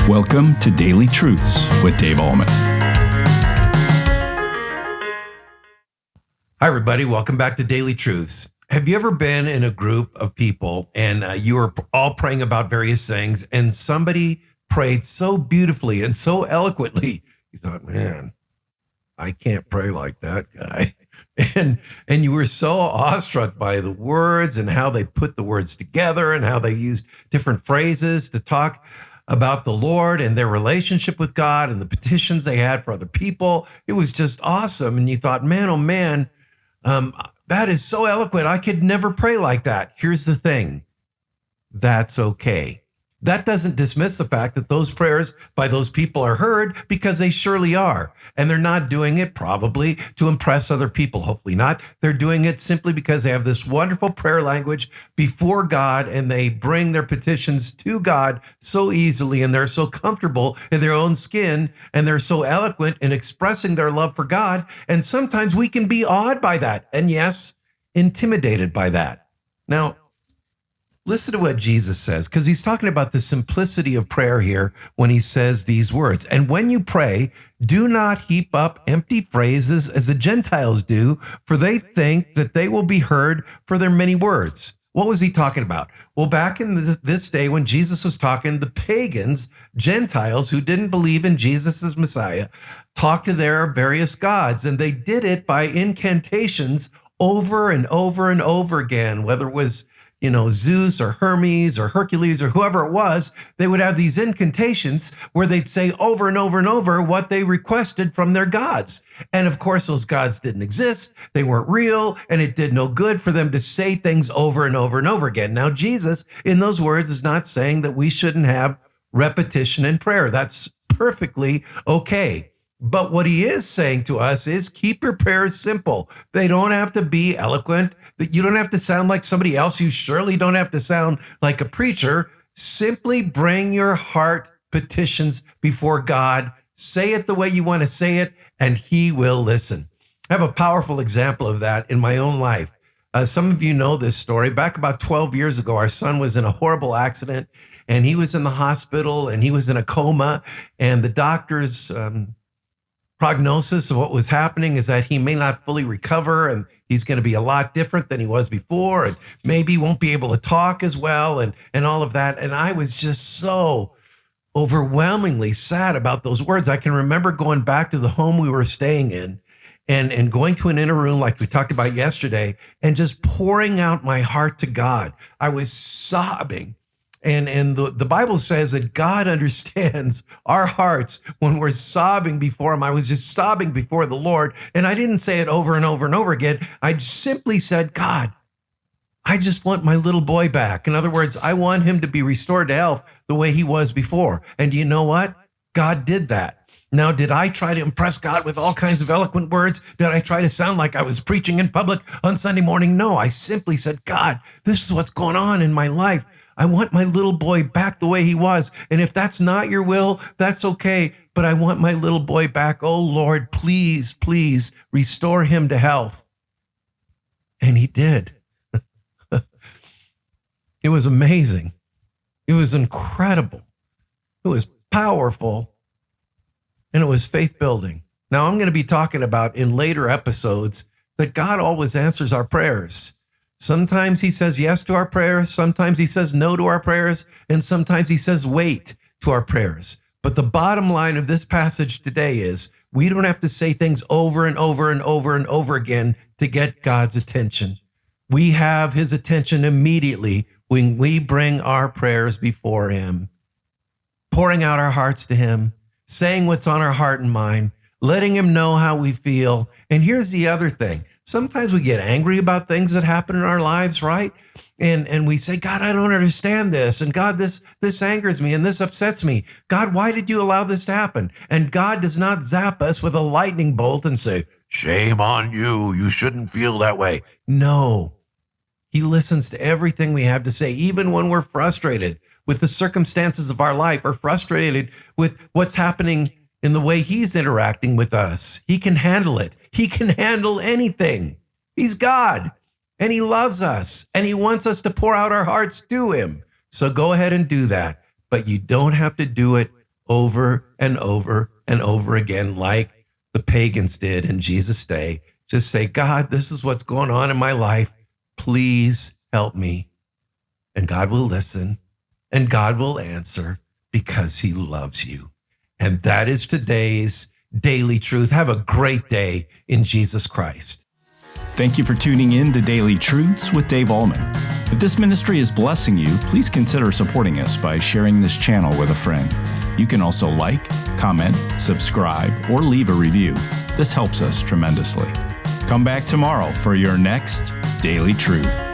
Welcome to Daily Truths with Dave Ahlman. Hi, everybody. Welcome back to Daily Truths. Have you ever been in a group of people and you were all praying about various things and somebody prayed so beautifully and so eloquently? You thought, man, I can't pray like that guy. And you were so awestruck by the words and how they put the words together and how they used different phrases to talk about the Lord and their relationship with God and the petitions they had for other people. It was just awesome. And you thought, man, oh man, that is so eloquent. I could never pray like that. Here's the thing. That's okay. That doesn't dismiss the fact that those prayers by those people are heard, because they surely are. And they're not doing it probably to impress other people. Hopefully not. They're doing it simply because they have this wonderful prayer language before God, and they bring their petitions to God so easily, and they're so comfortable in their own skin, and they're so eloquent in expressing their love for God. And sometimes we can be awed by that. And yes, intimidated by that. Now, listen to what Jesus says, because he's talking about the simplicity of prayer here when he says these words. And when you pray, do not heap up empty phrases as the Gentiles do, for they think that they will be heard for their many words. What was he talking about? Well, back in this day when Jesus was talking, the pagans, Gentiles who didn't believe in Jesus as Messiah, talked to their various gods, and they did it by incantations over and over and over again, whether it was Zeus or Hermes or Hercules or whoever it was. They would have these incantations where they'd say over and over and over what they requested from their gods. And of course, those gods didn't exist. They weren't real, and it did no good for them to say things over and over and over again. Now, Jesus, in those words, is not saying that we shouldn't have repetition in prayer. That's perfectly okay. But what he is saying to us is keep your prayers simple. They don't have to be eloquent. You don't have to sound like somebody else. You surely don't have to sound like a preacher. Simply bring your heart petitions before God. Say it the way you want to say it, and he will listen. I have a powerful example of that in my own life. Some of you know this story. Back about 12 years ago, our son was in a horrible accident, and he was in the hospital, and he was in a coma, and the doctors prognosis of what was happening is that he may not fully recover, and he's going to be a lot different than he was before, and maybe won't be able to talk as well, and all of that. And I was just so overwhelmingly sad about those words. I can remember going back to the home we were staying in and going to an inner room like we talked about yesterday and just pouring out my heart to God. I was sobbing. And the Bible says that God understands our hearts when we're sobbing before him. I was just sobbing before the Lord, and I didn't say it over and over and over again. I simply said, God, I just want my little boy back. In other words, I want him to be restored to health the way he was before. And you know what? God did that. Now, did I try to impress God with all kinds of eloquent words? Did I try to sound like I was preaching in public on Sunday morning? No, I simply said, God, this is what's going on in my life. I want my little boy back the way he was. And if that's not your will, that's okay. But I want my little boy back. Oh, Lord, please, please restore him to health. And he did. It was amazing. It was incredible. It was powerful. And it was faith building. Now, I'm going to be talking about in later episodes that God always answers our prayers. Sometimes he says yes to our prayers. Sometimes he says no to our prayers. And sometimes he says wait to our prayers. But the bottom line of this passage today is we don't have to say things over and over and over and over again to get God's attention. We have his attention immediately when we bring our prayers before him, pouring out our hearts to him, saying what's on our heart and mind, letting him know how we feel. And here's the other thing. Sometimes we get angry about things that happen in our lives, right? And we say, God, I don't understand this. And God, this angers me and this upsets me. God, why did you allow this to happen? And God does not zap us with a lightning bolt and say, shame on you. You shouldn't feel that way. No, he listens to everything we have to say, even when we're frustrated with the circumstances of our life or frustrated with what's happening in the way he's interacting with us. He can handle it. He can handle anything. He's God, and he loves us, and he wants us to pour out our hearts to him. So go ahead and do that, but you don't have to do it over and over and over again, like the pagans did in Jesus' day. Just say, God, this is what's going on in my life. Please help me. And God will listen and God will answer because he loves you. And that is today's Daily Truth. Have a great day in Jesus Christ. Thank you for tuning in to Daily Truths with Dave Ahlman. If this ministry is blessing you, please consider supporting us by sharing this channel with a friend. You can also like, comment, subscribe, or leave a review. This helps us tremendously. Come back tomorrow for your next Daily Truth.